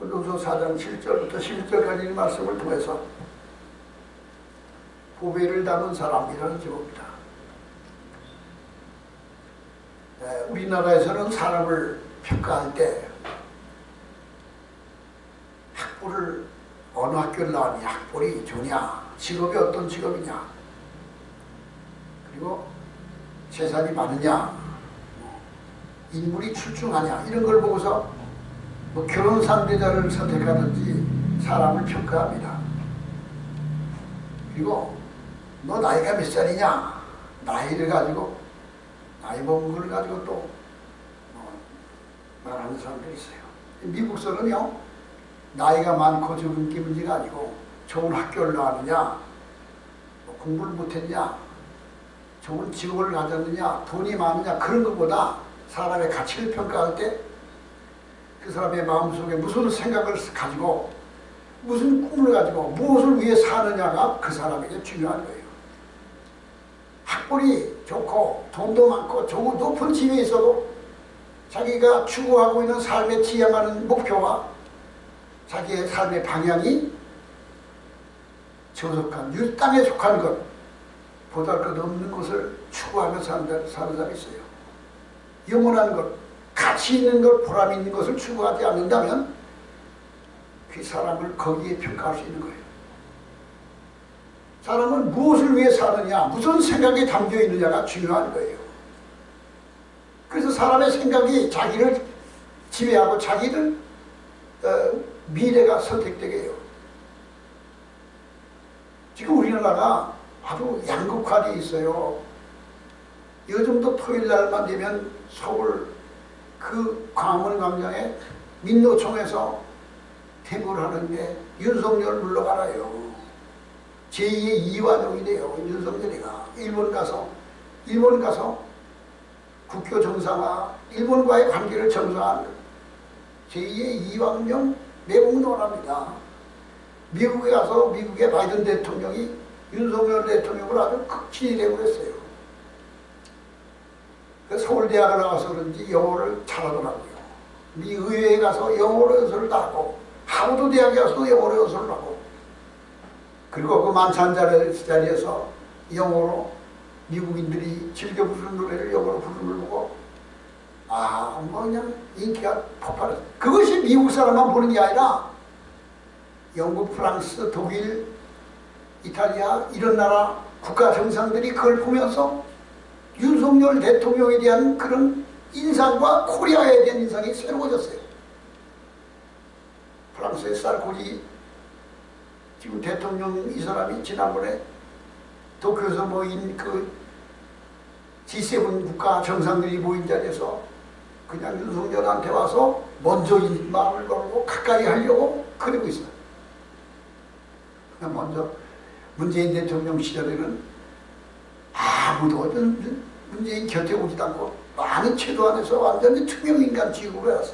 고린도서 4장 7절부터 11절까지 말씀을 통해서 후배를 닮은 사람이라는 제목입니다. 우리나라에서는 사람을 평가할 때 학부를 어느 학교를 나왔냐, 학벌이 좋냐, 직업이 어떤 직업이냐, 그리고 재산이 많으냐, 인물이 출중하냐, 이런 걸 보고서 뭐 결혼 상대자를 선택하든지 사람을 평가합니다. 그리고 너 나이가 몇 살이냐, 나이를 가지고 나이 먹은 걸 가지고 또 말하는 사람들이 있어요. 미국서는요, 나이가 많고 적은 게 문제가 아니고 좋은 학교를 나왔느냐, 공부를 못했냐, 좋은 직업을 가졌느냐, 돈이 많느냐, 그런 것보다 사람의 가치를 평가할 때 그 사람의 마음속에 무슨 생각을 가지고 무슨 꿈을 가지고 무엇을 위해 사느냐가 그 사람에게 중요한 거예요. 학벌이 좋고 돈도 많고 좋은 높은 지위에 있어도 자기가 추구하고 있는 삶에 지향하는 목표와 자기의 삶의 방향이 저속한 이 땅에 속한 것, 보잘것없는 것을 추구하며 사는 사람이 있어요. 영원한 것, 가치 있는 것, 보람 있는 것을 추구하지 않는다면 그 사람을 거기에 평가할 수 있는 거예요. 사람은 무엇을 위해 사느냐, 무슨 생각이 담겨 있느냐가 중요한 거예요. 그래서 사람의 생각이 자기를 지배하고 자기를 미래가 선택되게 해요. 지금 우리나라가 아주 양극화되어 있어요. 요즘도 토요일 날만 되면 서울 그 광화문광장에 민노총에서 대부를 하는데 윤석열 물러가라요. 제2의 이완용이 돼요. 윤석열이가 일본 가서 국교 정상화, 일본과의 관계를 정상화한 제2의 이완용 매국노를 합니다. 미국에 가서 미국의 바이든 대통령이 윤석열 대통령을 아주 극진히 그랬어요. 서울대학을 나와서 그런지 영어를 잘하더라고요. 미 의회에 가서 영어로 연설을 다 하고, 하버드 대학에 가서도 영어로 연설을 하고, 그리고 그 만찬 자리에서 영어로 미국인들이 즐겨 부르는 노래를 영어로 부르는 걸 보고, 뭐 그냥 인기가 폭발했어요. 그것이 미국 사람만 보는 게 아니라 영국, 프랑스, 독일, 이탈리아 이런 나라 국가 정상들이 그걸 보면서 윤석열 대통령에 대한 그런 인상과 코리아에 대한 인상이 새로워졌어요. 프랑스의 사르코지 지금 대통령 이 사람이 지난번에 도쿄에서 모인 그 G7 국가 정상들이 모인 자리에서 그냥 윤석열한테 와서 먼저 말을 걸고 가까이 하려고 그러고 있어요. 그냥 먼저 문재인 대통령 시절에는 아무도 문재인 곁에 오지도 않고 많은 채도 안에서 완전히 투명인간 취급을 해왔어.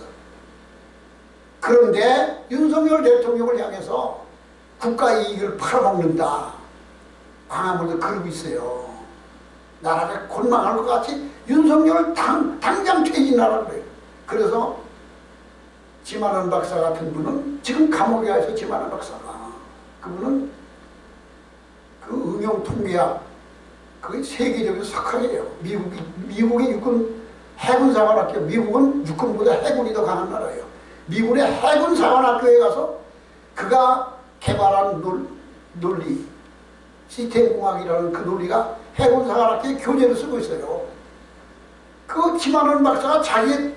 그런데 윤석열 대통령을 향해서 국가 이익을 팔아먹는다, 광화문에서 그러고 있어요. 나라가 곤망할 것 같이 윤석열을 당장 퇴진하라고 그래요. 그래서 지만원 박사 같은 분은 지금 감옥에 가 있어. 지만원 박사가, 그분은 그 응용통계학 그게 세계적인 석학이에요. 미국의 육군 해군사관학교, 미국은 육군보다 해군이 더 강한 나라예요. 미국의 해군사관학교에 가서 그가 개발한 논리, 시스템공학이라는 그 논리가 해군사관학교에 교재를 쓰고 있어요. 그 지만원 박사가 자기의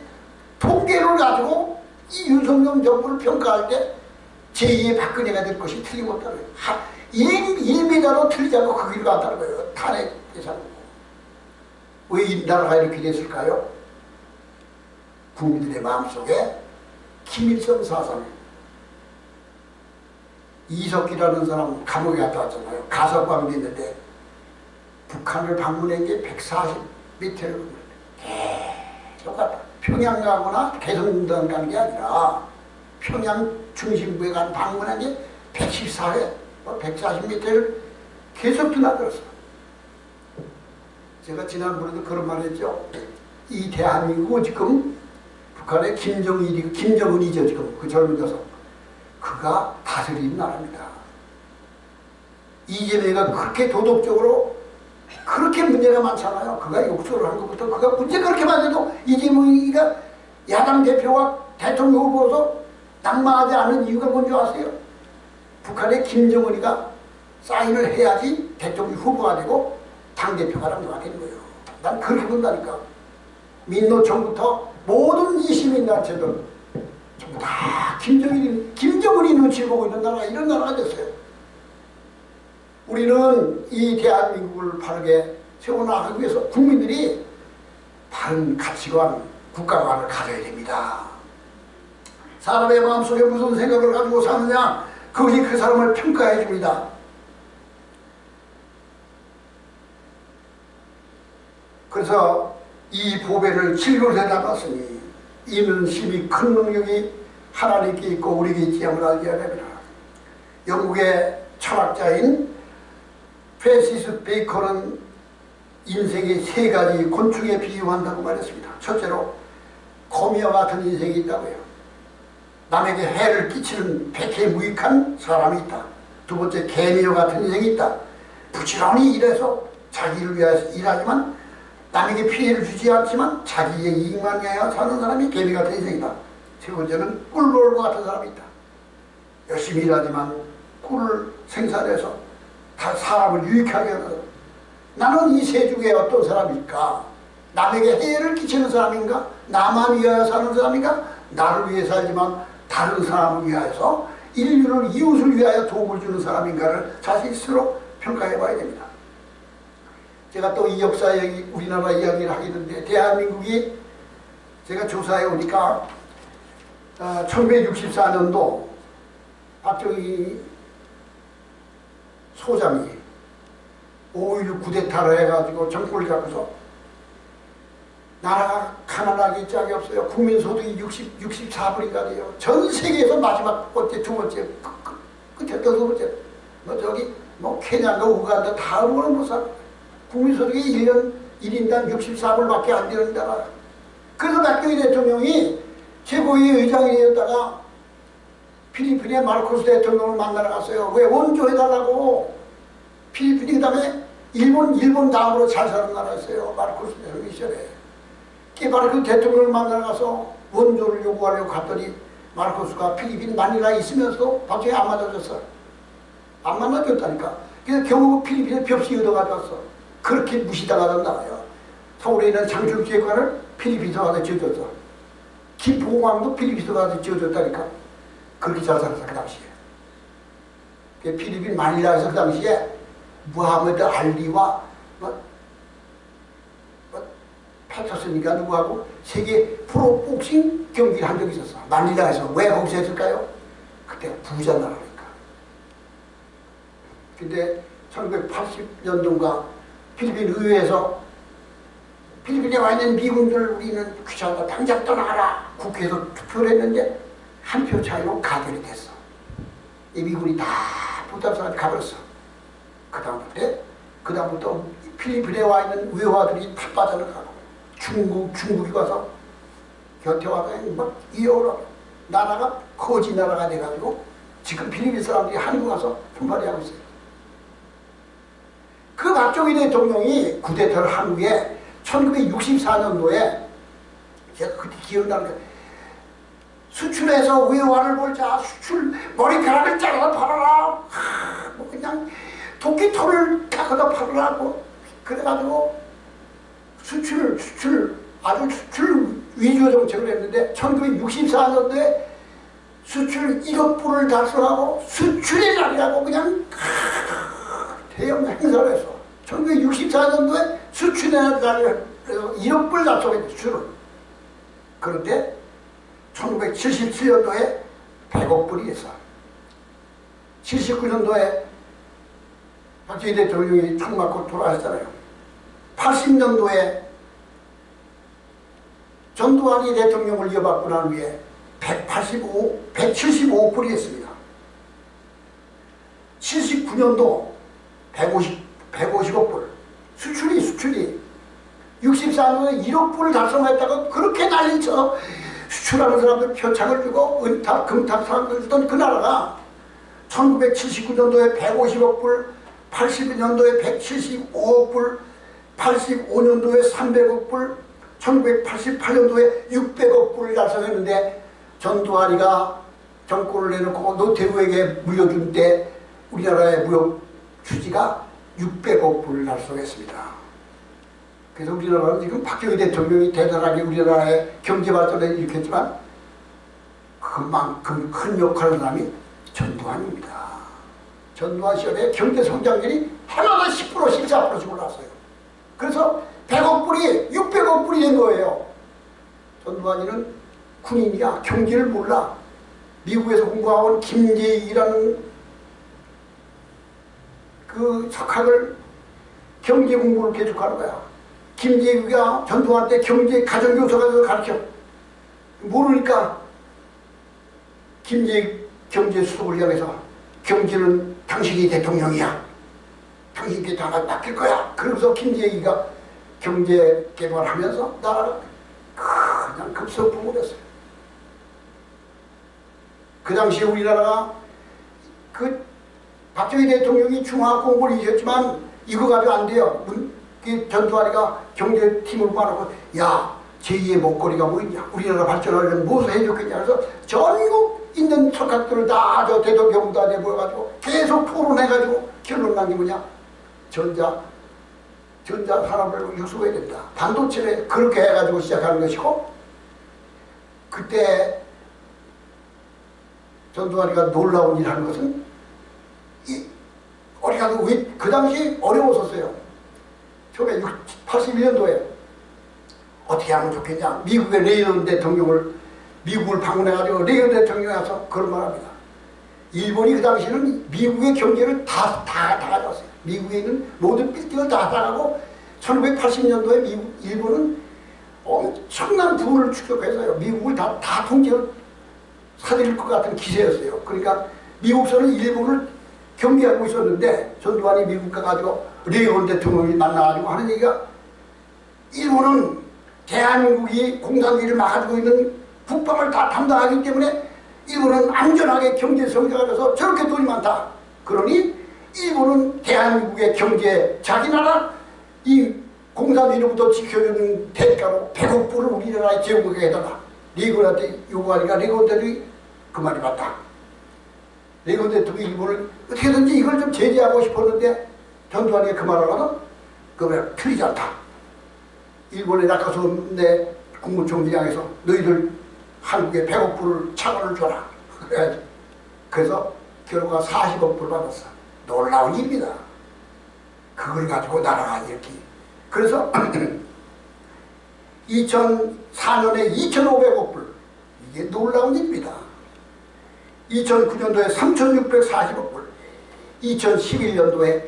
통계를 가지고 이 윤석열 정부를 평가할 때 제2의 박근혜가 될 것이 틀림없다는 거예요. 1m도 틀리지 않고 그 길을 갔다는 거예요. 탄핵 대상으로. 왜 이 나라가 이렇게 됐을까요? 국민들의 마음속에 김일성 사상, 이석기라는 사람 감옥에 갔다 왔잖아요. 가석방이 됐는데 북한을 방문한 게 140m를 계속 갔다. 평양 가거나 개성공단 가는 게 아니라 평양 중심부에 간 방문한 게 114회 140m를 계속 드나들었어. 제가 지난번에도 그런 말 했죠. 이 대한민국은 지금 북한의 김정은이죠. 지금 그 젊은 녀석 그가 다스리는 나라입니다. 이재명이가 그렇게 도덕적으로 그렇게 문제가 많잖아요. 그가 욕설을 한 것부터 그가 문제 그렇게 많아도 이재명이가 야당 대표와 대통령 후보로서 낙마하지 않는 이유가 뭔지 아세요? 북한의 김정은이가 사인을 해야지 대통령 후보가 되고 당대표가 되는 거예요. 난 그렇게 본다니까. 민노총부터 모든 이 시민단체들 전부 다 김정은이 눈치를 보고 있는 나라가 이런 나라가 됐어요. 우리는 이 대한민국을 바르게 세워나가기 위해서 국민들이 바른 가치관, 국가관을 가져야 됩니다. 사람의 마음속에 무슨 생각을 가지고 사느냐, 그것이 그 사람을 평가해 줍니다. 그래서 이 보배를 진로에 담았으니 이는 심히 큰 능력이 하나님께 있고 우리에게 있지 함을 알게 하렵니다. 영국의 철학자인 프랜시스 베이컨은 인생의 세 가지 곤충에 비유한다고 말했습니다. 첫째로 거미와 같은 인생이 있다고요. 남에게 해를 끼치는 백해무익한 사람이 있다. 두 번째, 개미와 같은 인생이 있다. 부지런히 일해서 자기를 위해서 일하지만 남에게 피해를 주지 않지만 자기의 이익만 위하여 사는 사람이 개미 같은 인생이다. 세 번째는 꿀벌과 같은 사람이 있다. 열심히 일하지만 꿀을 생산해서 다 사람을 유익하게 하는 사람. 나는 이 세 중에 어떤 사람일까? 남에게 해를 끼치는 사람인가? 나만 위하여 사는 사람인가? 나를 위해 살지만 다른 사람을 위하여서 인류를, 이웃을 위하여 도움을 주는 사람인가를 자신 스스로 평가해 봐야 됩니다. 제가 또 이 역사 얘기, 우리나라 이야기를 하게 되는데, 대한민국이 제가 조사해 오니까 1964년도 박정희 소장이 5.16 쿠데타를 해가지고 정권을 잡고서 나라가 가난하기 짝이 없어요. 국민소득이 64불인가 돼요. 전 세계에서 마지막 번째, 두 번째, 끝에 여섯 번째. 케냐인가 우간다 다음으로는 못 살. 국민소득이 1년 1인당 64불밖에 안 되는 나라. 그래서 박정희 대통령이 최고위 의장이 되었다가 필리핀의 마르코스 대통령을 만나러 갔어요. 왜? 원조해달라고. 필리핀이 그 다음에 일본 다음으로 잘 사는 나라였어요. 마르코스 대통령 시절에. 마르코스 대통령을 만나러 가서 원조를 요구하려고 갔더니 마르코스가 필리핀 마닐라에 있으면서도 박정희 안 만나줬어. 안 만나줬다니까. 그래서 겨우 필리핀에 벽시 얻어가져왔어. 그렇게 무시당하던 나라야. 서울에 있는 장충기획관을 필리핀에서 가서 지어줬어. 김포공항도 필리핀에서 가서 지어줬다니까. 그렇게 잘 살았어, 그 당시에. 필리핀 마닐라에서 그 당시에 무하메드 알리와 패터슨이가 누구하고 세계 프로복싱 경기를 한 적이 있었어. 마닐라에서. 왜 거기서 했을까요? 그때 부자 나라니까. 근데 1980년도인가 필리핀 의회에서 필리핀에 와 있는 미군들 우리는 귀찮다. 당장 떠나가라. 국회에서 투표를 했는데 한 표 차이로 가결이 됐어. 이 미군이 다 부탁사한테 가버렸어. 그 다음부터 필리핀에 와 있는 의화들이 다 빠져나가고 중국이 와서 곁에 와서 막 이어오라고. 나라가 거지 나라가 돼가지고 지금 필리핀 사람들이 한국 와서 분발이 하고 있어요. 그 박정희 대통령이 쿠데타를 한 후에 1964년도에 제가 그때 기억나는 게 수출해서 외화를 벌자. 수출 머리카락을 잘라서 팔아라. 뭐 그냥 도끼털을 깎아서 팔으라고. 그래가지고 수출 위주 정책을 했는데 1964년도에 수출 1억 불을 달성하고 수출의 날이라고 그냥 대형 행사를 했어. 1964년도에 수출의 날을 1억 불 달성했대, 수출을. 그런데 1977년도에 100억 불이 됐어. 79년도에 박정희 대통령이 총 맞고 돌아가셨잖아요. 80년도에 전두환이 대통령을 이어받고 난 후에 175억 불이 됐습니다. 79년도 150억 불. 수출이 64년도에 1억 불을 달성했다고 그렇게 난리쳐 수출하는 사람들 표창을 주고 은탁, 금탁 사람들 주던 그 나라가 1979년도에 150억 불, 82년도에 175억 불, 85년도에 300억 불, 1988년도에 600억 불을 달성했는데 전두환이가 정권을 내놓고 노태우에게 물려준 때 우리나라의 무역 수지가 600억 불을 달성했습니다. 그래서 우리나라는 지금 박정희 대통령이 대단하게 우리나라의 경제 발전을 일으켰지만 그만큼 큰 역할을 한 사람이 전두환입니다. 전두환 시절에 경제 성장률이 하나가 10%씩 14%씩 올랐어요. 그래서 100억 불이 600억 불이 된 거예요. 전두환이는 군인이야. 경제를 몰라. 미국에서 공부하고 온 김재익이라는 그 석학을 경제 공부를 계속하는 거야. 김재익이가 전두환 때 경제 가정교사가 돼서 가르쳐. 모르니까 김재익 경제수석을 향해서 경제는 당신이 대통령이야. 당신께 다 맡길 거야. 그러면서 김재익이가 경제 개발하면서 나라가 그냥 급속부문했어요. 그 당시에 우리나라가 그 박정희 대통령이 중화 공부를 이셨지만 이거 가지고 안 돼요. 전두환이가 경제팀을 말하고 야 제2의 먹거리가 뭐 있냐. 우리나라 발전하려면 무엇을 해줬겠냐. 그래서 전국 있는 석학들을 다 저 대도경단에 모여가지고 계속 토론해가지고 결론 난 게 뭐냐. 전자 산업을 유수해야 된다. 반도체를 그렇게 해가지고 시작하는 것이고 그때 전두환이가 놀라운 일을 하는 것은 우리가 그 당시 어려웠었어요. 처음에 81년도에 어떻게 하면 좋겠냐. 미국의 레이건 대통령을 미국을 방문해가지고 레이건 대통령이 와서 그런 말 합니다. 일본이 그 당시에는 미국의 경제를 다 가져왔어요. 미국에 있는 모든 빌딩을 다 사가고 1980년도에 일본은 엄청난 부를 축적했어요. 미국을 다 통째로 사들일 것 같은 기세였어요. 그러니까 미국서는 일본을 경계하고 있었는데 전두환이 미국 가가지고 레이건 대통령이 만나가지고 하는 얘기가 일본은 대한민국이 공산주의를 막아주고 있는 북방을 다 담당하기 때문에 일본은 안전하게 경제 성장을 해서 저렇게 돈이 많다. 그러니 일본은 대한민국의 경제 자기 나라 이 공산주의로부터 지켜주는 대가로 100억 불을 우리나라에 제공하게 해달라. 레이건한테 요구하니까 레이건 대통령이 그 말이 맞다. 레이건 대통령이 일본을 어떻게든지 이걸 좀 제재하고 싶었는데 전두환이 그 말을 하거든? 그거는 틀리지 않다. 일본에 낙하수 내 국무총리장에서 너희들 한국에 100억 불을 차관을 줘라. 그래서 결과가 40억 불 받았어. 놀라운 일입니다. 그걸 가지고 나라가 이렇게. 그래서 2004년에 2,500억 불. 이게 놀라운 일입니다. 2009년도에 3,640억 불. 2011년도에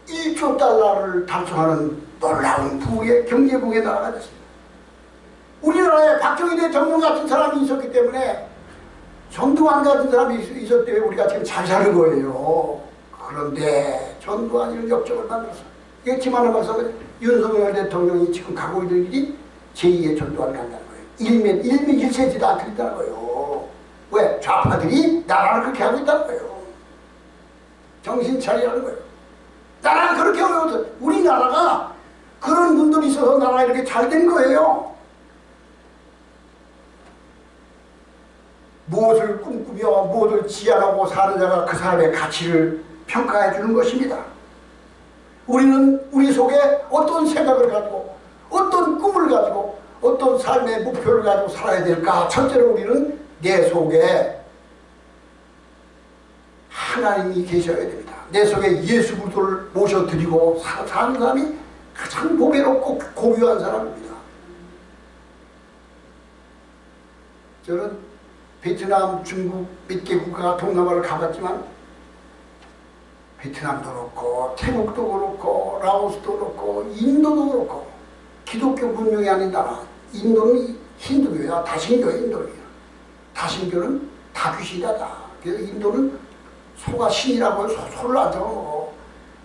1조 달러를 달성하는 놀라운 부의 경제부의 나라가 됐습니다. 우리나라에 박정희 대통령 같은 사람이 있었기 때문에 전두환 같은 사람이 있었기 때문에 우리가 지금 잘 사는 거예요. 그런데 전두환이는 역적을 만들었어. 이게 지만은 봐서 윤석열 대통령이 지금 가고 있는 길이 제2의 전두환을 간다는 거예요. 일미일체지도 안 틀린다는 거예요. 왜? 좌파들이 나라를 그렇게 하고 있다는 거예요. 정신 차리라는 거예요. 나라가 그렇게 어려워서 우리나라가 그런 분들이 있어서 나라가 이렇게 잘 된 거예요. 무엇을 꿈꾸며 무엇을 지향하고 사는 자가 그 사람의 가치를 평가해 주는 것입니다. 우리는 우리 속에 어떤 생각을 가지고 어떤 꿈을 가지고 어떤 삶의 목표를 가지고 살아야 될까. 첫째로 우리는 내 속에 하나님이 계셔야 됩니다. 내 속에 예수 그리스도를 모셔드리고 사는 사람이 가장 보배롭고 고귀한 사람입니다. 저는 베트남, 중국 몇 개 국가가 동남아를 가봤지만 베트남도 그렇고 태국도 그렇고 라오스도 그렇고 인도도 그렇고 기독교 문명이 아닌 나라. 인도는 힌두교야. 다신교야. 인도는 다신교는 다귀신이다. 그래서 인도는 소가 신이라고 해서 소를 안 잡아먹어.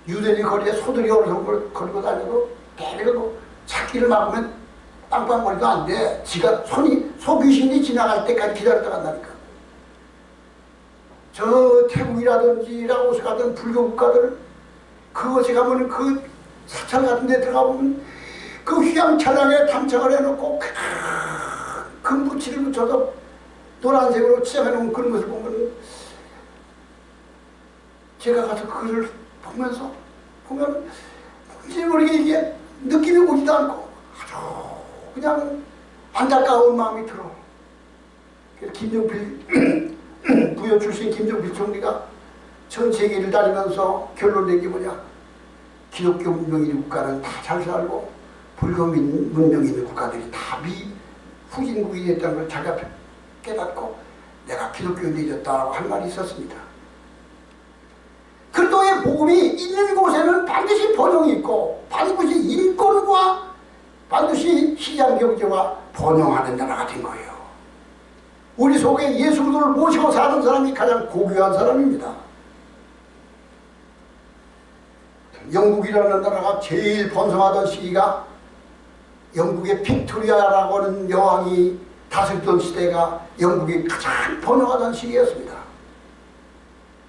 유대인 거리에 소들이 어리석은 걸 걸고 다니고 대리고 찾기를 막으면 빵빵거리도 안 돼. 지가 소귀신이 지나갈 때까지 기다렸다 간다니까. 저 태국이라든지 라오스 같은 불교 국가들, 그곳에 가면 그 사찰 같은 데 들어가 보면 그 휘황찬란하게 담창을 해놓고 금붙이를 붙여서 노란색으로 칠해놓은 그런 것을 보면, 제가 가서 그걸 보면 뭔지 모르게 이게 느낌이 오지도 않고 아주 그냥 안타까운 마음이 들어. 그래서 김정필 부여 출신 김정필 총리가 전 세계를 다니면서 결론 낸 게 뭐냐, 기독교 문명 있는 국가는 다 잘 살고 불교 문명 있는 국가들이 다 후진국이 됐다는 걸 자기가 깨닫고 내가 기독교인이 되었다고 할 말이 있었습니다. 그리스도의 복음이 있는 곳에는 반드시 번영이 있고 반드시 인권과 반드시 시장 경제와 번영하는 나라가 된 거예요. 우리 속에 예수를 모시고 사는 사람이 가장 고귀한 사람입니다. 영국이라는 나라가 제일 번성하던 시기가 영국의 빅토리아라고 하는 여왕이 다스리던 시대가 영국이 가장 번영하던 시기였습니다.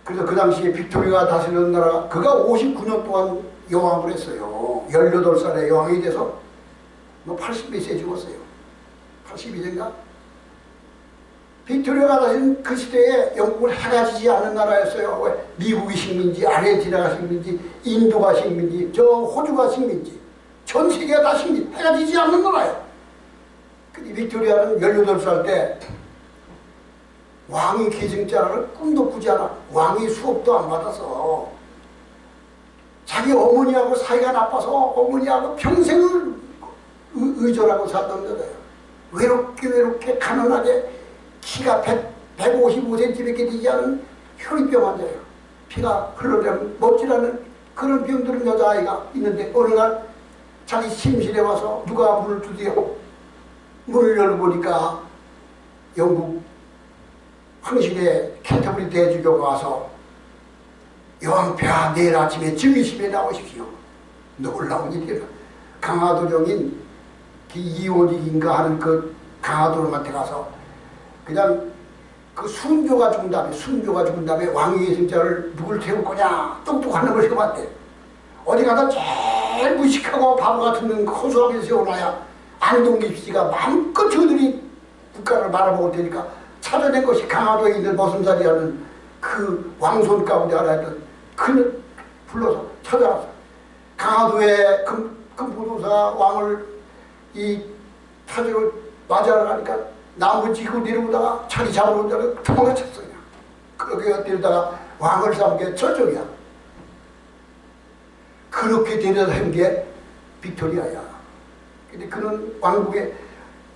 그래서 그 당시에 빅토리아가 다스리던 나라가 그가 59년 동안 여왕을 했어요. 18살에 여왕이 돼서 80몇 세 죽었어요. 82세인가? 빅토리아가 다스린 그 시대에 영국을 해가 지지 않은 나라였어요. 왜? 미국이 식민지, 아르헨티나가 식민지, 인도가 식민지, 저 호주가 식민지, 전 세계가 다 식민지, 해가 지지 않는 나라예요. 근데 빅토리아는 18살 때 왕이 계승자를 꿈도 꾸지 않아. 왕이 수업도 안 받아서 자기 어머니하고 사이가 나빠서 어머니하고 평생을 의존하고 살던 여자예요. 외롭게 가난하게 키가 155cm밖에 되지 않은 혈위병 환자예요. 피가 흘러내면 멋지라는 그런 병들은 여자아이가 있는데 어느 날 자기 침실에 와서 누가 문을 두드려 문을 열어보니까 영국 황실의 캔터부리 대주교가 와서 여왕폐하 내일 아침에 증위심에 나오십시오. 놀라운 일이라. 강화도령인 이호직인가 하는 그 강화도령한테 가서 그냥 그 순교가 죽은 다음에 왕위 계승자를 누굴 태울 거냐 똑똑한 놈을 세워봤대. 어디 가서 제일 무식하고 바보 같은 허수아비를 세워놔야 안동기 씨가 마음껏 저들이 국가를 말아먹을 테니까 찾아낸 것이 강화도에 있는 머슴살이라는 그 왕손 가운데 하나였던 그 불러서 찾아왔어. 강화도에 금포도사 왕을 찾으러 맞이하러 가니까 나무 지고 내려오다가 자리 잡으러 오다가 도망쳤어요. 그렇게 데려다가 왕을 삼은 게 저쪽이야. 그렇게 데려다 한 게 빅토리아야. 근데 그는 왕국에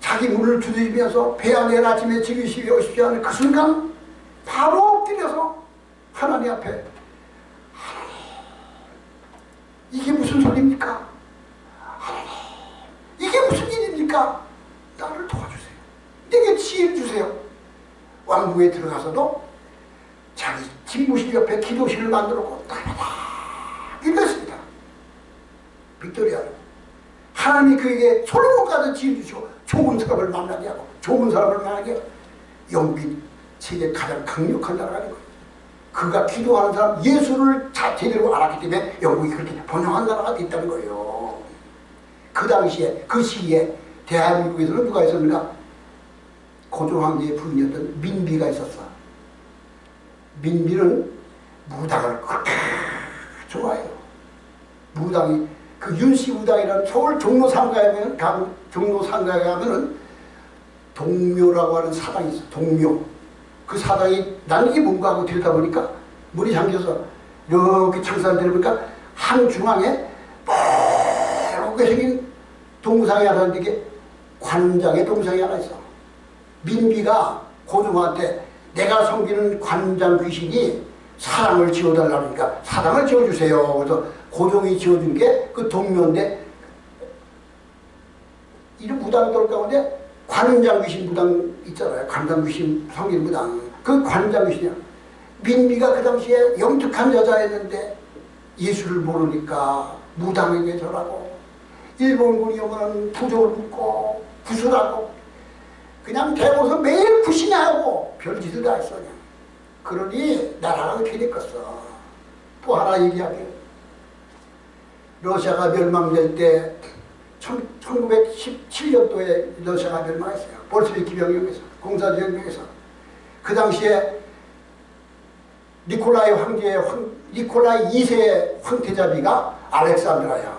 자기 문을 두드리면서 폐하 내일 아침에 증위심에 오십시오 하는 그 순간 바로 엎드려서 하나님 앞에, 하나님, 이게 무슨 소리입니까? 하나님, 이게 무슨 일입니까? 나를 도와주세요. 내게 지혜 주세요. 왕궁에 들어가서도 자기 집무실 옆에 기도실을 만들었고 따라다 이랬습니다. 빅토리아는 하나님이 그에게 솔로몬까지 지혜 주시고 좋은 사람을 만나게 하고 좋은 사람을 만나게 하고 영국이 세계 가장 강력한 나라가 된 거예요. 그가 기도하는 사람 예수를 제대로 알았기 때문에 영국이 그렇게 번영한 나라가 됐다는 거예요. 그 당시에 그 시기에 대한민국에서는 누가 있었는가? 고종황제의 부인이었던 민비가 있었어. 민비는 무당을 그렇게 좋아해요. 무당이 그 윤씨무당이라는 서울 종로상가에 가면은 동묘라고 하는 사당이 있어. 동묘. 그 사당이 나는 이게 뭔가 하고 들여다보니까 물이 잠겨서 이렇게 창살을 내려보니까 한 중앙에 이렇게 생긴 동상이 하나 있는데 이게 관장의 동상이 하나 있어. 민비가 고종한테 내가 섬기는 관장 귀신이 사랑을 지어달라니까 사랑을 지어주세요. 그래서 고종이 지어준 게 그 동묘인데 이런 무당들 가운데 관장 귀신 무당 있잖아요. 관장 귀신 섬기는 무당. 그 관장 귀신이야. 민비가 그 당시에 영특한 여자였는데 예수를 모르니까 무당에게 절하고 일본군이 오면 부족을 묻고 구슬하고 그냥 대고서 매일 굿이냐고 별짓을 다 했어. 그냥. 그러니 나라가 어떻게 됐겠어. 또 하나 얘기하게. 러시아가 멸망될 때 1917년도에 러시아가 멸망했어요. 볼셰비키 병력에서, 공사주 혁명에서. 그 당시에 니콜라이 2세의 황태자비가 알렉산드라야.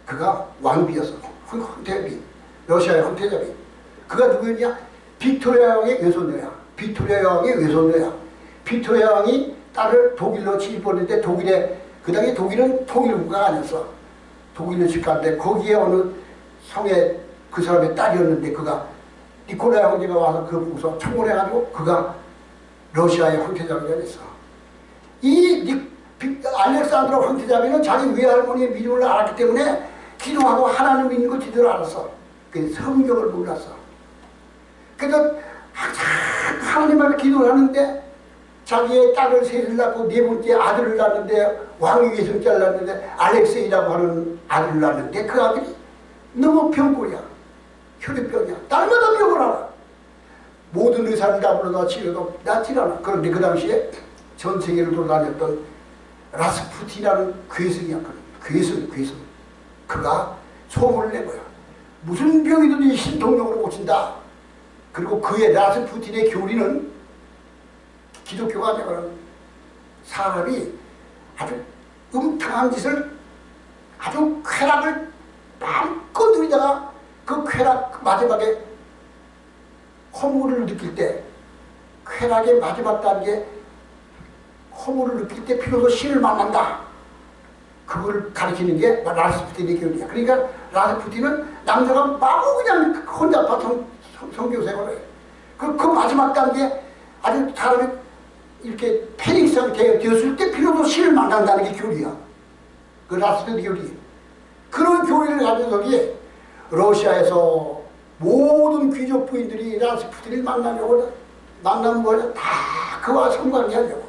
그가 왕비였어. 황태자비. 러시아의 황태자비. 그가 누구였냐? 빅토리아 왕의 외손녀야. 빅토리아 왕의 외손녀야. 빅토리아 왕이 딸을 독일로 취입했는데 독일에, 그 당시 독일은 통일국가가 아니었어. 독일로 취입했는데 거기에 어느 성에 그 사람의 딸이었는데 그가 니콜라이 황제가 와서 그 보고서 청혼해가지고 그가 러시아의 황태자비가 됐어. 이 알렉산드로 황태자비는 자기 외할머니의 믿음을 알았기 때문에 기도하고 하나님 믿는 걸 제대로 알았어. 그 성경을 몰랐어. 그래서 항상 하나님 앞에 기도를 하는데 자기의 딸을 셋을 낳고 네 번째 아들을 낳는데 왕위 계승자를 낳는데 알렉세이라고 하는 아들을 낳는데 그 아들이 너무 병고야. 혈액병이야. 딸마다 병을 알아. 모든 의사를 다 불러다 치료도 낫질 않아. 그런데 그 당시에 전 세계를 돌아다녔던 라스푸틴이라는 괴성이야. 괴성. 그가 소문을 낸 거야. 무슨 병이든지 신통력으로 고친다. 그리고 그의 라스푸틴의 교리는 기독교가 아니라 사람이 아주 음탕한 짓을 아주 쾌락을 마음껏 누리다가 그 쾌락 마지막에 허물을 느낄 때 쾌락의 마지막 단계 허물을 느낄 때 비로소 신을 만난다. 그걸 가르치는 게 라스푸틴의 교리야. 그러니까 라스푸틴은 남자가 마구 그냥 혼자 성교 생활을 해. 그 마지막 단계 아주 사람이 이렇게 패닉 상태에 되었을 때 비로소 신을 만난다는 게 교리야. 그 라스푸틴의 교리. 그런 교리를 가진 적이 러시아에서 모든 귀족 부인들이 라스푸틴을 만나면 뭐냐? 다 그와 성관계하려고.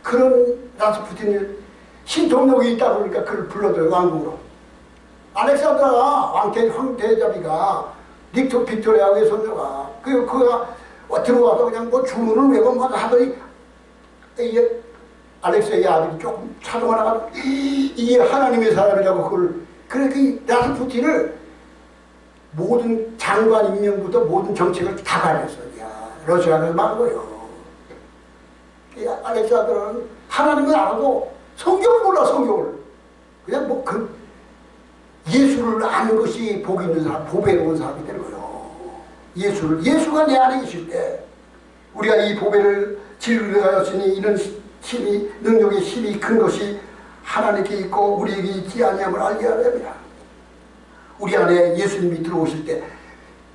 그런 라스푸틴을 신통력이 있다고 그러니까 그를 불러줘요, 왕국으로. 알렉산드라 황태자비가 빅토리아 외손녀가 그가 들어와서 그냥 뭐 주문을 외고 막 하더니 알렉세이 아들이 조금 차도가 나가지고 이게 하나님의 사람이라고 그걸 그래 그 라스푸틴을 모든 장관 임명부터 모든 정책을 다 가렸어요. 러시아를 막 거예요. 알렉산드라는 하나님을 알아도 성경을 몰라. 성경을 그냥 뭐 그 예수를 아는 것이 복이 있는 사람, 보배로운 사람이 되는 거예요. 예수가 내 안에 계실 때 우리가 이 보배를 즐거워하였으니 이런 힘이 능력의 힘이 큰 것이 하나님께 있고 우리에게 있지 아니함을 알게 하려 합니다. 우리 안에 예수님이 들어오실 때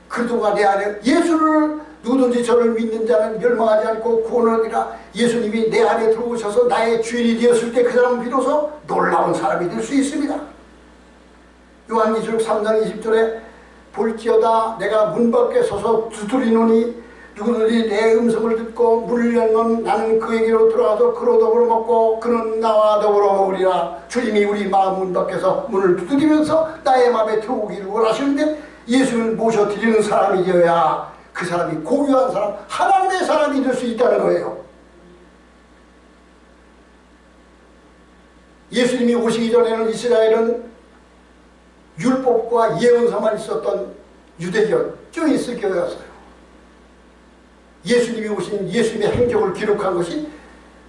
그동안 내 안에 예수를 누구든지 저를 믿는 자는 멸망하지 않고 구원을 얻으리라. 예수님이 내 안에 들어오셔서 나의 주인이 되었을 때 그 사람은 비로소 놀라운 사람이 될 수 있습니다. 요한계시록 3장 20절에 볼지어다 내가 문 밖에 서서 두드리노니 누구든지 내 음성을 듣고 문을 열면 나는 그에게로 들어가서 그로 더불어 먹고 그는 나와 더불어 먹으리라. 주님이 우리 마음 문 밖에서 문을 두드리면서 나의 마음에 들어오기를 원하시는데 예수를 모셔드리는 사람이 되어야 그 사람이 고유한 사람, 하나님의 사람이 될 수 있다는 거예요. 예수님이 오시기 전에는 이스라엘은 율법과 예언서만 있었던 유대교, 쭉 있을 교회였어요. 예수님이 오신 예수님의 행적을 기록한 것이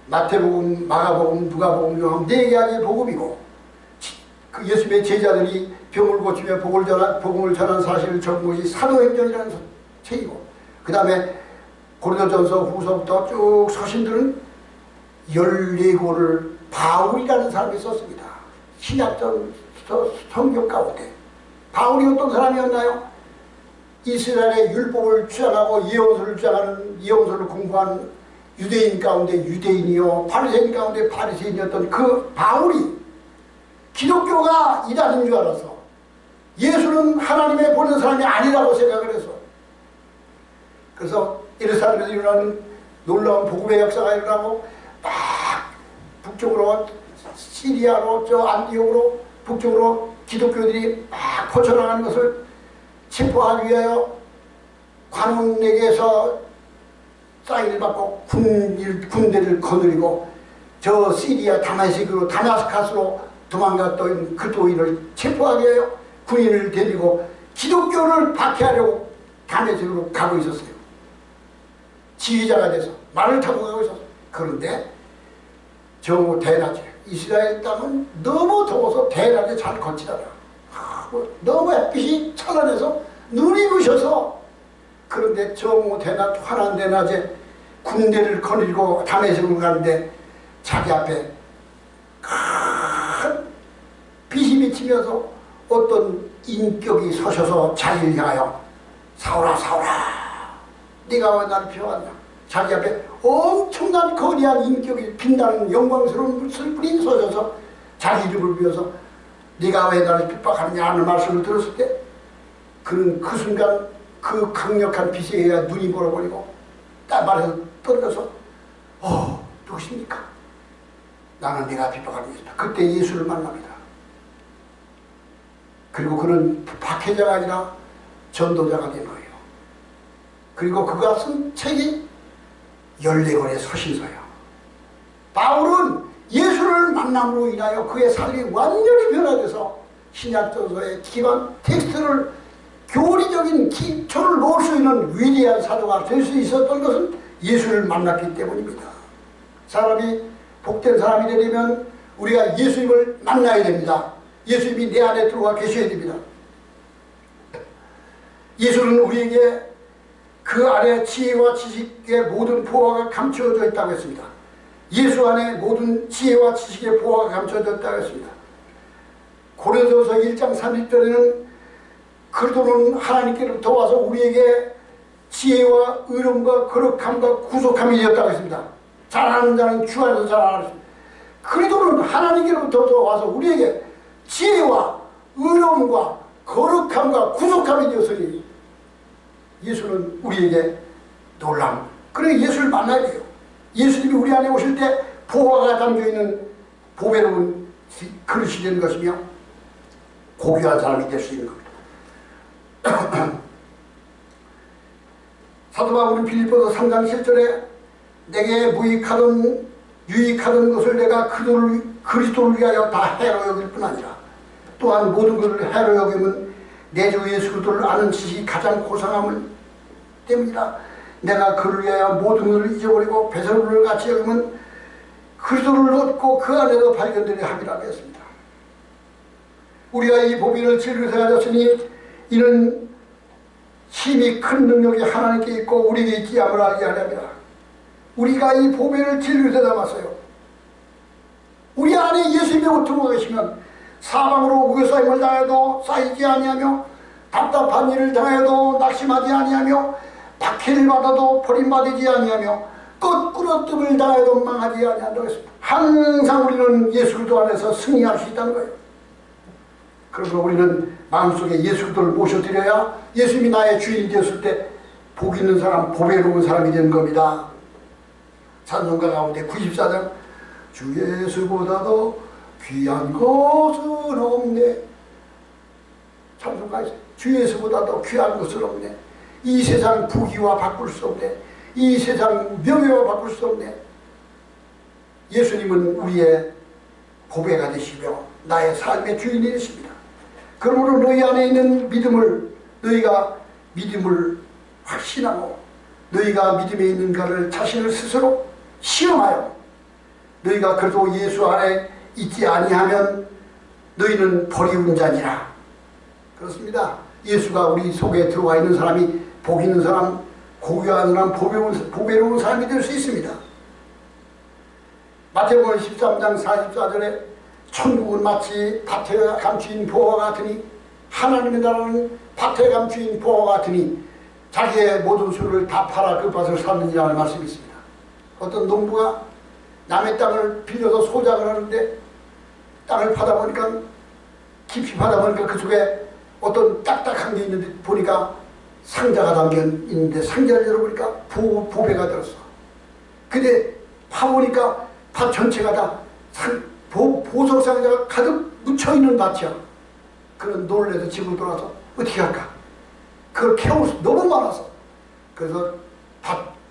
마태복음, 마가복음, 누가복음, 요한 4개의 복음이고 그 예수님의 제자들이 병을 고치며 복음을 전한 사실을 적은 것이 사도행전이라는 책이고 그 다음에 고린도전서 후서부터 쭉 서신들은 14권을 바울이라는 사람이 썼습니다. 신약전 성경 가운데 바울이 어떤 사람이었나요? 이스라엘의 율법을 주장하고 예언서를 주장하는 예언서를 공부한 유대인 가운데 유대인이요 바리새인 가운데 바리새인이었던 그 바울이 기독교가 이단인 줄 알아서 예수는 하나님의 보낸 사람이 아니라고 생각을 해서 그래서 예루살렘에서 일어나는 놀라운 복음의 역사가 일어나고 막 북쪽으로 시리아로 저 안디옥으로 북쪽으로 기독교들이 막 퍼져나가는 것을 체포하기 위하여 관원에게서 사인을 받고 군대를 거느리고 저 시리아 다마스카스로 도망갔던 그 도인을 체포하게 해요. 군인을 데리고 기독교를 박해하려고 다메섹으로 가고 있었어요. 지휘자가 돼서 말을 타고 가고 있었어요. 그런데 정오 대낮에 이스라엘 땅은 너무 더워서 대낮에 잘 걷지않아. 너무 햇빛이 찬란해서 눈이 부셔서. 그런데 정오 대낮 환한 대낮에 군대를 거느리고 다메섹으로 가는데 자기 앞에 큰 빛이 비치면서 어떤 인격이 서셔서 자기를 향하여 사울아 사울아 네가 왜 나를 피워왔냐. 자기 앞에 엄청난 거대한 인격이 빛나는 영광스러운 분이 서셔서 자기 이름을 비워서 네가 왜 나를 핍박하느냐 하는 말씀을 들었을 때 그는 그 순간 그 강력한 빛에 의해 눈이 멀어버리고 땀발에서 떨어져서 누구십니까? 나는 네가 핍박하는 것이다. 그때 예수를 만납니다. 그리고 그는 박해자가 아니라 전도자가 된 거예요. 그리고 그가 쓴 책이 14권의 서신서예요. 바울은 예수를 만남으로 인하여 그의 삶이 완전히 변화돼서 신약전서의 기반 텍스트를 교리적인 기초를 놓을 수 있는 위대한 사도가 될 수 있었던 것은 예수를 만났기 때문입니다. 사람이 복된 사람이 되려면 우리가 예수님을 만나야 됩니다. 예수님이 내 안에 들어와 계셔야 됩니다. 예수는 우리에게 그 안에 지혜와 지식의 모든 보화가 감춰져 있다고 했습니다. 예수 안에 모든 지혜와 지식의 보화가 감춰져 있다고 했습니다. 고린도서 1장 30절에는 그리스도는 하나님께로부터 와서 우리에게 지혜와 의로움과 거룩함과 구속함이 되었다고 했습니다. 잘하는 자는 주 안에서 잘하는. 그리스도는 하나님께로부터 와서 우리에게 지혜와 의로움과 거룩함과 구속함이 되었으니 예수는 우리에게 놀람. 그래 예수를 만나야 돼요. 예수님이 우리 안에 오실 때 보화가 담겨있는 보배로운 그릇이 되는 것이며 고귀한 사람이 될 수 있는 겁니다. 사도 바울은 빌립보서 3장 7절에 내게 유익하던 것을 내가 그리스도를 위하여 다 해로 여길 뿐 아니라 또한 모든 것을 해로 여김은 내 주 예수 그리스도를 아는 지식이 가장 고상함을 때문이라. 내가 그를 위하여 모든 것을 잊어버리고 배설물을 같이 여기면 그리스도를 얻고 그 안에서 발견되려 함이라고 했습니다. 우리가 이 보배를 즐거서 가졌으니 이는 힘이 큰 능력이 하나님께 있고 우리에게 있지 않음을 알게 하렵니다. 우리가 이 보배를 즐거서 담았어요. 우리 안에 예수님이 들어와 계시면 사방으로 우겨싸임을 당해도 쌓이지 아니하며 답답한 일을 당해도 낙심하지 아니하며 박해를 받아도 버림받지 아니하며 거꾸로 뜸을 당해도 망하지 아니한다고 했습니다. 항상 우리는 예수 그리스도 안에서 승리할 수 있다는 거예요. 그러므로 우리는 마음속에 예수 그리스도를 모셔드려야 예수님이 나의 주인이 되었을 때 복 있는 사람, 보배로운 사람이 되는 겁니다. 찬송가 가운데 94장 주 예수보다도 귀한 것은 없네. 찬송가 있어요. 주 예수보다도 귀한 것은 없네. 이 세상 부귀와 바꿀 수 없네. 이 세상 명예와 바꿀 수 없네. 예수님은 우리의 보배가 되시며 나의 삶의 주인이 되십니다. 그러므로 너희 안에 있는 믿음을 너희가 믿음을 확신하고 너희가 믿음에 있는가를 자신을 스스로 시험하여 너희가 그래도 예수 안에 있지 아니하면 너희는 버리운 자니라. 그렇습니다. 예수가 우리 속에 들어와 있는 사람이 복 있는 사람, 고귀한 사람, 보배로운 사람이 될 수 있습니다. 마태복음 13장 44절에 천국은 마치 밭에 감추인 보화 같으니 하나님의 나라는 밭에 감추인 보화 같으니 자기의 모든 수를 다 팔아 그 밭을 샀느니라는 말씀이 있습니다. 어떤 농부가 남의 땅을 빌려서 소작을 하는데 땅을 파다 보니까 깊이 파다 보니까 그 속에 어떤 딱딱한 게 있는데 보니까 상자가 담겨 있는데 상자를 열어보니까 보배가 들었어. 근데 파보니까 밭 전체가 다 보석 상자가 가득 묻혀있는 밭이야. 그런 놀래서 집으로 돌아서 어떻게 할까? 그걸 캐올 수 너무 많아서 그래서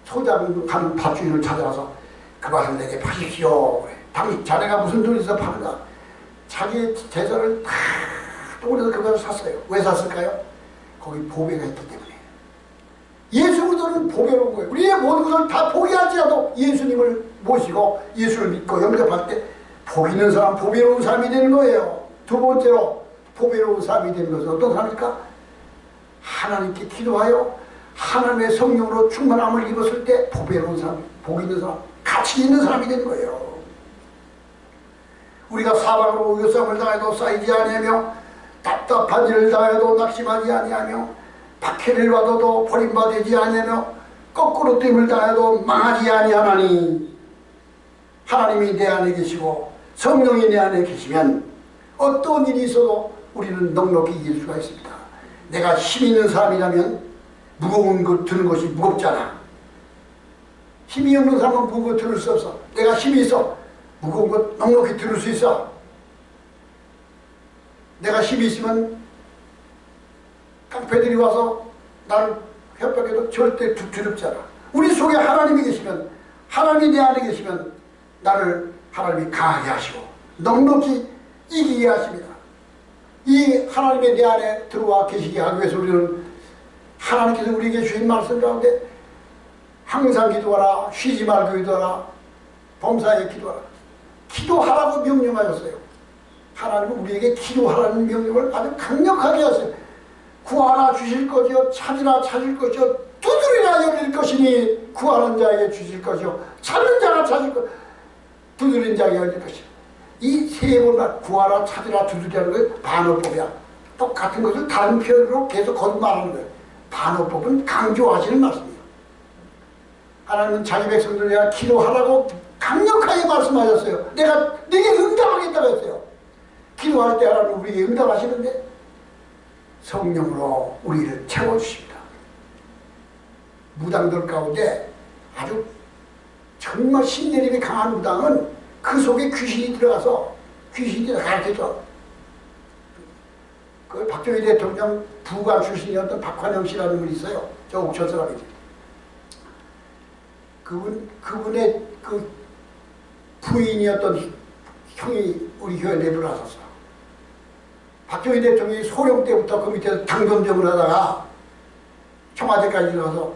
소장 가는 밭주인을 찾아가서 그 밭을 내게 파십시오. 그래. 당신 자네가 무슨 돈이 있어 파는가? 자기의 재산을 다 돈에서 그 밭을 샀어요. 왜 샀을까요? 거기 보배가 있기 때문에. 예수 그리스도는 보배로운 거예요. 우리의 모든 것을 다 포기하지라도 예수님을 모시고 예수를 믿고 영접할 때 복 있는 사람, 보배로운 사람이 되는 거예요. 두 번째로 보배로운 사람이 되는 것은 어떤 사람입니까? 하나님께 기도하여 하나님의 성령으로 충만함을 입었을 때 보배로운 사람, 복 있는 사람, 가치 있는 사람이 되는 거예요. 우리가 사방으로 의협상을 당해도 쌓이지 아니하며 답답한 일을 당해도 낙심하지 아니하며 박해를 받아도 버림받지 아니하며 거꾸로 뜸을 당해도 망하지 아니하나니 하나님이 내 안에 계시고 성령이 내 안에 계시면 어떤 일이 있어도 우리는 넉넉히 이길 수가 있습니다. 내가 힘 있는 사람이라면 무거운 것 드는 것이 무겁잖아. 힘이 없는 사람은 무거운 것 들을 수 없어. 내가 힘이 있어. 무거운 것 넉넉히 들을 수 있어. 내가 힘이 있으면 깡패들이 와서 나를 협박해도 절대 두렵지 않아. 우리 속에 하나님이 계시면, 하나님이 내 안에 계시면 나를 하나님이 강하게 하시고 넉넉히 이기게 하십니다. 이 하나님의 내 안에 들어와 계시게 하기 위해서 우리는 하나님께서 우리에게 주신 말씀 가운데 항상 기도하라, 쉬지 말고 기도하라, 범사에 기도하라, 기도하라고 명령하셨어요. 하나님은 우리에게 기도하라는 명령을 아주 강력하게 하세요. 구하라 주실 것이요, 찾으라 찾을 것이요, 두드리라 열릴 것이니 구하는 자에게 주실 것이요, 찾는 자가 찾을 것, 두드리는 자에게 열릴 것이요. 이 세 번만 구하라 찾으라 두드리라는 건 반어법이야. 똑같은 것을 다른 표현으로 계속 거듭말하는 거예요. 반어법은 강조하시는 말씀이에요. 하나님은 자기 백성들을 위해 기도하라고 강력하게 말씀하셨어요. 내가 네게 응답하겠다고 했어요. 기도할 때 하나님은 우리에게 응답하시는데 성령으로 우리를 채워주십니다. 무당들 가운데 아주 정말 신내림이 강한 무당은 그 속에 귀신이 들어가서 귀신이 가르쳐줘. 그 박정희 대통령 부관 출신이었던 박환영 씨라는 분이 있어요. 저 옥천 사람이지. 그분의 그 부인이었던 형이 우리 교회 내부를 왔었어. 박정희 대통령이 소령 때부터 그 밑에서 당점정을 하다가 청와대까지 들어가서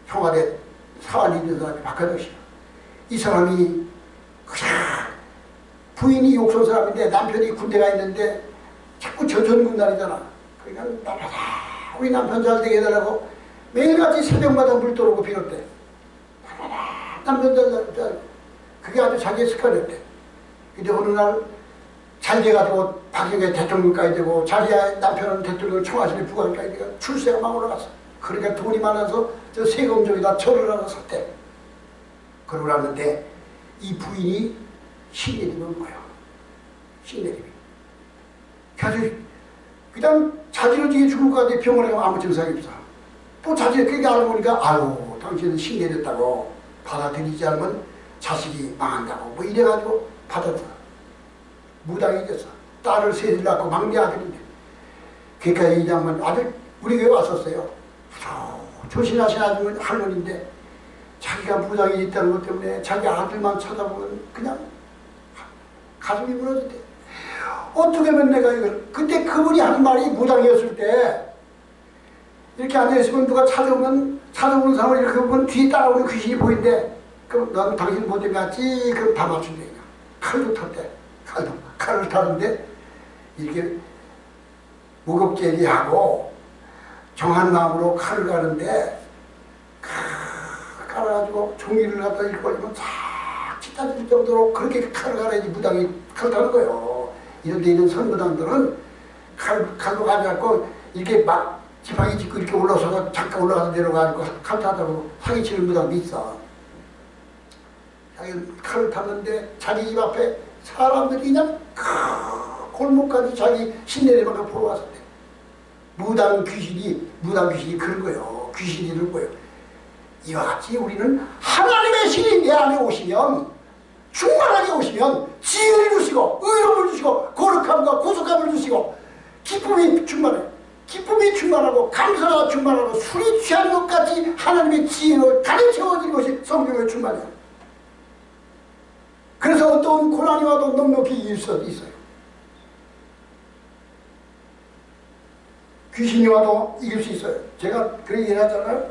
청와대 사안이 있는 사람이 박환영 씨야. 이 사람이 그냥 부인이 욕설 사람인데 남편이 군대가 있는데 자꾸 저전군단이잖아. 그러니까 나라다 우리 남편 잘 되게 해달라고 매일같이 새벽마다 물 떠오르고 빌었대. 나라다 남편 잘 그게 아주 자기의 습관이었대. 근데 어느 날 잘 돼가지고 박정희 대통령까지 되고 자기의 남편은 대통령 청와실에 부관까지 되고 출세가 막 올라갔어. 그러니까 돈이 많아서 저 세금쪽에다 절을 하나 샀대. 그러고 났는데 이 부인이 신내림이 온 거예요. 신내림이. 그래서 그냥 자지러지게 죽을 것 같아. 병원에 가면 아무 증상이 없어. 또 자지러지게 알고 보니까 아유 당신은 신내렸다고 받아들이지 않으면 자식이 망한다고 뭐 이래가지고 받아들여. 무당이 됐어. 딸을 셋을 낳고 막내 아들인데. 그러니까 이 양반 아들 우리 교회 왔었어요. 조신하신 아줌마 할머니인데 자기가 무당이 있다는 것 때문에 자기 아들만 쳐다보면 그냥 가슴이 무너졌대. 어떻게 하면 내가 이걸. 그때 그분이 하는 말이 무당이었을 때 이렇게 앉아있으면 누가 찾아오는 사람을 이렇게 보면 뒤에 따라오는 귀신이 보인대. 그럼 넌 당신 못 되겠지? 그럼 다 맞춘대. 칼도 탔대. 칼을 타는데 이렇게 무겁게 얘기하고 정한 마음으로 칼을 가는데 깔아가지고 종이를 갖다 이렇게 걸리면 쫙 찢어질 정도로 그렇게 칼을 갈아야지 무당이 칼을 타는 거예요. 이런 데 있는 선무당들은 칼도 가져갖고 이렇게 막 지팡이 짚고 이렇게 올라서서 잠깐 올라가서 내려가지고 칼 타다고 사기치는 무당도 있어. 자기 칼을 탔는데 자기 집 앞에 사람들이 그냥 골목까지 자기 신내림을 보러 왔었대. 무당 귀신이 그런 거예요. 귀신이 그런 거예요. 이와 같이 우리는 하나님의 신이 내 안에 오시면 충만하게 오시면 지혜를 주시고 의로움을 주시고 거룩함과 구속함을 주시고 기쁨이 충만해. 기쁨이 충만하고 감사가 충만하고 술이 취한 것 같이 하나님의 지혜를 가르쳐주는 것이 성령의 충만이에요. 그래서 어떤 고난이 와도 넉넉히 이길 수 있어요. 귀신이 와도 이길 수 있어요. 제가 그런 얘기 하잖아요.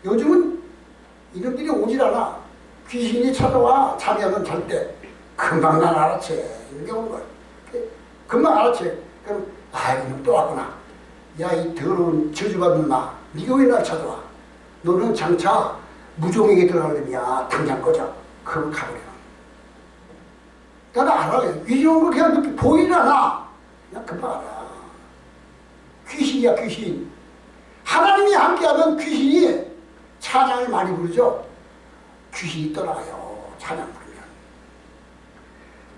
요즘은 이놈들이 오질 않아. 귀신이 찾아와. 자면은 잘 때 금방 난 알아채. 이렇게 오는 거야. 금방 알아채. 그럼 이놈 또 왔구나. 야, 이 더러운 저주받는 나. 네가 왜 날 찾아와? 너는 장차 무종에게 들어가려냐. 당장 꺼져. 그럼 가버려. 나도 알아. 귀신 온 거 그냥 보이질 않아. 그냥 금방 알아. 귀신이야, 귀신. 하나님이 함께하면 귀신이 찬양을 많이 부르죠. 귀신이 떠나가요. 찬양 부르면.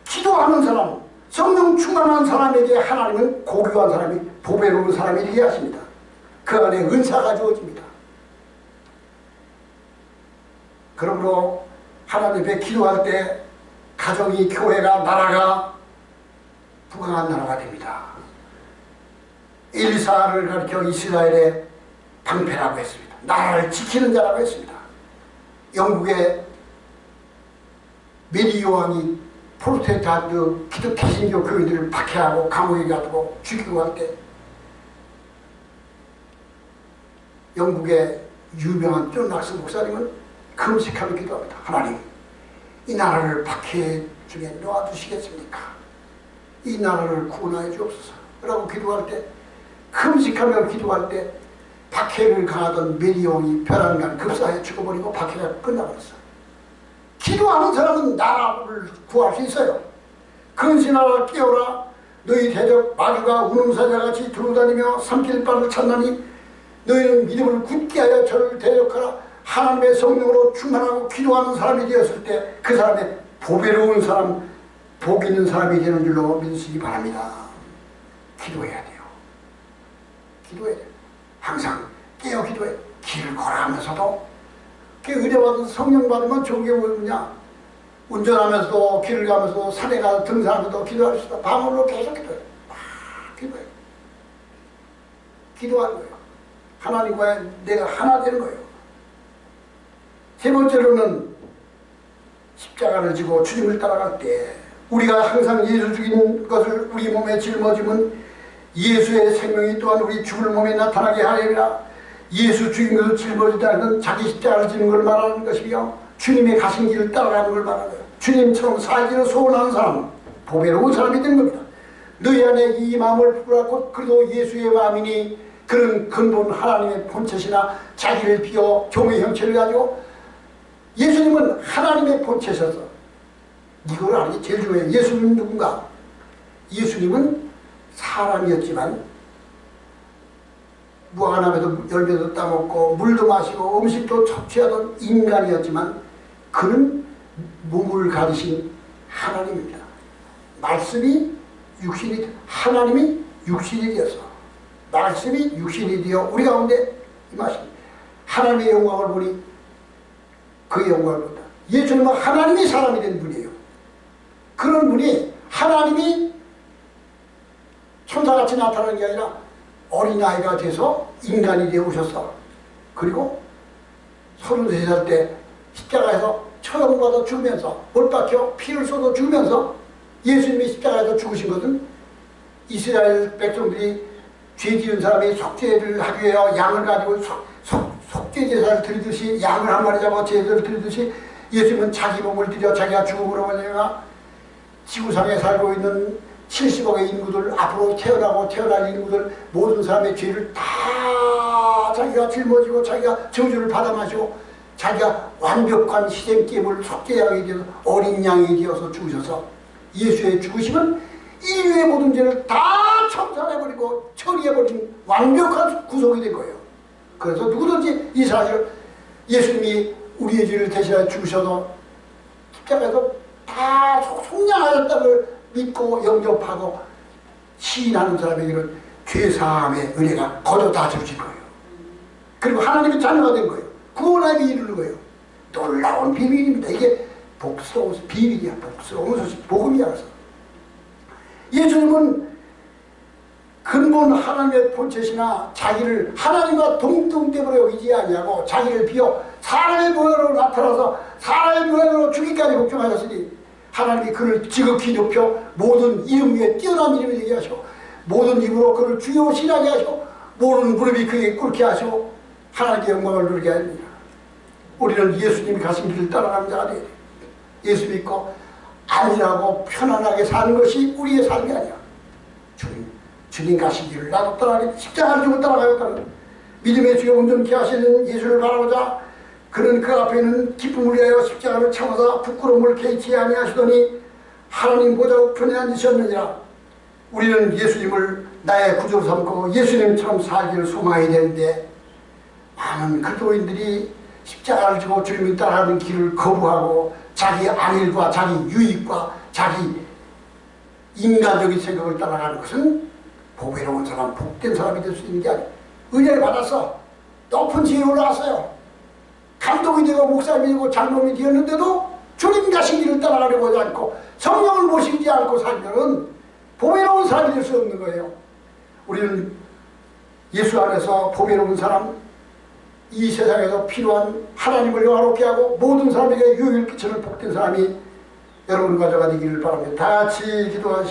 기도하는 사람, 성령 충만한 사람에게 하나님은 고귀한 사람이, 보배로운 사람이 되게 하십니다. 그 안에 은사가 주어집니다. 그러므로 하나님 앞에 기도할 때 가정이, 교회가, 나라가 부강한 나라가 됩니다. 엘리사를 가리켜 이스라엘의 방패라고 했습니다. 나라를 지키는 자라고 했습니다. 영국의 메리 요한이 프로테스탄트 기독 개신교 교인들을 박해하고 감옥에 가두고 죽이고 할 때 영국의 유명한 존 낙스 목사님은 금식하며 기도합니다. 하나님, 이 나라를 박해 중에 놓아주시겠습니까? 이 나라를 구원하여 주옵소서 라고 기도할 때, 금식하며 기도할 때 박해를 가하던 메리온이 벼랑간 급사해 죽어버리고 박해가 끝나버렸어. 기도하는 사람은 나라를 구할 수 있어요. 근신하라 깨어라. 너희 대적 마귀가 우능사자같이 두루다니며 삼킬 바를 찾나니 너희는 믿음을 굳게 하여 저를 대적하라. 하나님의 성령으로 충만하고 기도하는 사람이 되었을 때 그 사람의 보배로운 사람, 복 있는 사람이 되는 줄로 믿으시기 바랍니다. 기도해야 돼요. 기도해야 돼요. 항상 깨어 기도해. 길을 걸어가면서도 의뢰받은 성령 받으면 좋은 게 뭐냐. 운전하면서도 길을 가면서도 산에 가서 등산하면서도 기도할 수 있다. 밤으로 계속 기도해. 기도해. 기도하는 거예요. 하나님과 내가 하나 되는 거예요. 세 번째로는 십자가를 지고 주님을 따라갈 때 우리가 항상 예수 죽인 것을 우리 몸에 짊어지면 예수의 생명이 또한 우리 죽을 몸에 나타나게 하리라. 예수 죽인 것을 짊어지다는 것은 자기 십자가를 지는 걸 말하는 것이며 주님의 가신 길을 따라가는 걸 말하는 거예요. 주님처럼 살기를 소원하는 사람, 보배로운 사람이 되는 겁니다. 너희 안에 이 마음을 품으라고. 그래도 예수의 마음이니 그런 근본 하나님의 본체시나 자기를 비워 종의 형체를 가지고 예수님은 하나님의 본체셔서 이걸 아는 게 제일 중요해요. 예수님은 누군가? 예수님은 사람이었지만 무화과나무에도 열매도 따먹고 물도 마시고 음식도 섭취하던 인간이었지만 그는 몸을 가지신 하나님입니다. 말씀이 육신이, 하나님이 육신이 되어서 말씀이 육신이 되어 우리 가운데 임하십니다. 하나님의 영광을 보니 그 영광을 본다. 예수님은 하나님이 사람이 된 분이에요. 그런 분이 하나님이 천사같이 나타나는 게 아니라 어린아이가 돼서 인간이 되어 오셨어. 그리고 33살 때 십자가에서 처형받아 죽으면서 못 박혀 피를 쏟아 죽으면서 예수님이 십자가에서 죽으신 것은 이스라엘 백성들이 죄 지은 사람이 속죄를 하기 위하여 양을 가지고 속죄 제사를 드리듯이 양을 한 마리 잡아 제사를 드리듯이 예수님은 자기 몸을 들여 자기가 죽음으로 말미암아 지구상에 살고 있는 70억의 인구들, 앞으로 태어날 인구들 모든 사람의 죄를 다 자기가 짊어지고 자기가 저주를 받아 마시고 자기가 완벽한 희생제물 속죄양이 되어서 어린 양이 되어서 죽으셔서 예수의 죽으심은 인류의 모든 죄를 다 청산해버리고 처리해버린 완벽한 구속이 된 거예요. 그래서 누구든지 이 사실을 예수님이 우리의 죄를 대신하여 죽으셔서 십자가에서 다 속량하였다는 믿고 영접하고 시인하는 사람에게는 죄사함의 은혜가 거저 다 주어진 거예요. 그리고 하나님의 자녀가 된 거예요. 구원함이 이루는 거예요. 놀라운 비밀입니다. 이게 복스러운 비밀이야. 복스러운 소식, 복음이야. 그래서 예수님은 근본 하나님의 본체시나 자기를 하나님과 동등됨으로 여기지 아니하고 자기를 비워 사람의 모양으로 나타나서 사람의 모양으로 주기까지 복종하셨으니 하나님이 그를 지극히 높여 모든 이름 위에 뛰어난 이름을 얘기하시고 모든 입으로 그를 주요 신하게 하시고 모든 무릎이 그에게 꿇게 하시고 하나님의 영광을 누리게 합니다. 우리는 예수님이 가신 길을 따라가는 자가 되어야 돼. 예수 믿고 안일하고 편안하게 사는 것이 우리의 삶이 아니야. 주님 가신 길을 나도 따라가겠다. 십자가를 주고 따라가겠다는 믿음의 주요 온전케 하시는 예수를 바라보자. 그는 그 앞에는 기쁨을 위하여 십자가를 참아서 부끄러움을 개의치 아니하시더니 하나님 보좌 우편에 앉으셨느니라. 우리는 예수님을 나의 구주로 삼고 예수님처럼 살기를 소망해야 되는데 많은 그리스도인들이 십자가를 지고 주님을 따라가는 길을 거부하고 자기 안일과 자기 유익과 자기 인간적인 생각을 따라가는 것은 보배로운 사람, 복된 사람이 될 수 있는 게 아니에요. 은혜를 받았어. 높은 지위에 올라왔어요. 감독이 되고 목사님이 되고 장로님이 되었는데도 주님 가신 길을 따라가려고 하지 않고 성령을 모시지 않고 살면은 보배로운 사람이 될 수 없는 거예요. 우리는 예수 안에서 보배로운 사람, 이 세상에서 필요한 하나님을 영화롭게 하고 모든 사람에게 유익을 끼치는 복된 사람이 여러분 가져가 되기를 바랍니다. 다 같이 기도하시고